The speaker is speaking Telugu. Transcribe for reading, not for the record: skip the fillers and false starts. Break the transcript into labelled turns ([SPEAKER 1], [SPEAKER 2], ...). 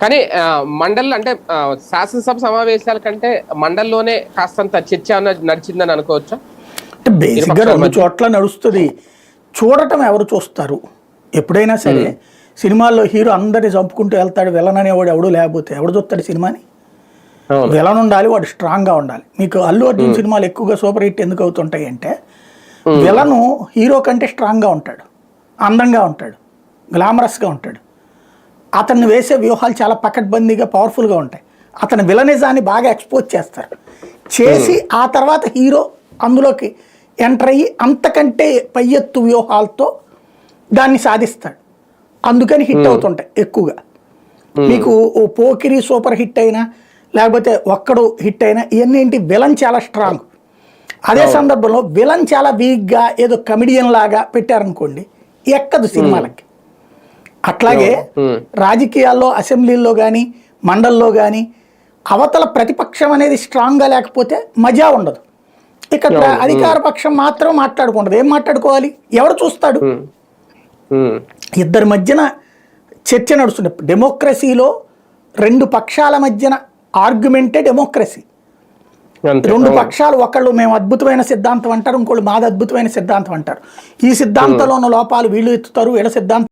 [SPEAKER 1] కానీ మండల్ అంటే శాసనసభ సమావేశాల కంటే మండల్లోనే కాస్తంత చర్చ నడిచిందని అనుకోవచ్చా?
[SPEAKER 2] అంటే బేసిక్గా రెండు చోట్ల నడుస్తుంది. చూడటం ఎవరు చూస్తారు? ఎప్పుడైనా సరే సినిమాల్లో హీరో అందరినీ చంపుకుంటూ వెళ్తాడు, విలన్ అనేవాడు ఎవడు లేకపోతే ఎవడు చూస్తాడు సినిమాని? విలన్ ఉండాలి, వాడు స్ట్రాంగ్గా ఉండాలి. మీకు అల్లు అర్జున్ సినిమాలు ఎక్కువగా సూపర్ హిట్ ఎందుకు అవుతుంటాయి అంటే విలను హీరో కంటే స్ట్రాంగ్గా ఉంటాడు, అందంగా ఉంటాడు, గ్లామరస్గా ఉంటాడు. అతన్ని వేసే వ్యూహాలు చాలా పకడ్బందీగా పవర్ఫుల్గా ఉంటాయి. అతని విలనిజాన్ని బాగా ఎక్స్పోజ్ చేస్తారు, చేసి ఆ తర్వాత హీరో అందులోకి ఎంటర్ అయ్యి అంతకంటే పై ఎత్తు వ్యూహాలతో దాన్ని సాధిస్తాడు. అందుకని హిట్ అవుతుంటాయి ఎక్కువగా. మీకు ఓ పోకిరి సూపర్ హిట్ అయినా లేకపోతే ఒక్కడు హిట్ అయినా ఇవన్నీ ఏంటి, విలన్ చాలా స్ట్రాంగ్. అదే సందర్భంలో విలన్ చాలా వీక్గా ఏదో కమెడియన్ లాగా పెట్టారనుకోండి, ఎక్కదు సినిమాలకి. అట్లాగే రాజకీయాల్లో అసెంబ్లీల్లో కానీ మండల్లో కానీ అవతల ప్రతిపక్షం అనేది స్ట్రాంగ్గా లేకపోతే మజా ఉండదు. ఇక్కడ అధికార పక్షం మాత్రం మాట్లాడుకుంటుంది. ఏం మాట్లాడుకోవాలి? ఎవరు చూస్తాడు? ఇద్దరి మధ్యన చర్చ నడుస్తుంది. డెమోక్రసీలో రెండు పక్షాల మధ్యన ఆర్గ్యుమెంటే డెమోక్రసీ. రెండు పక్షాలు, ఒకళ్ళు మేము అద్భుతమైన సిద్ధాంతం అంటారు, ఇంకోళ్ళు మాది అద్భుతమైన సిద్ధాంతం అంటారు. ఈ సిద్ధాంతంలో ఉన్న లోపాలు వీళ్ళు ఎత్తుతారు, వీళ్ళ సిద్ధాంతం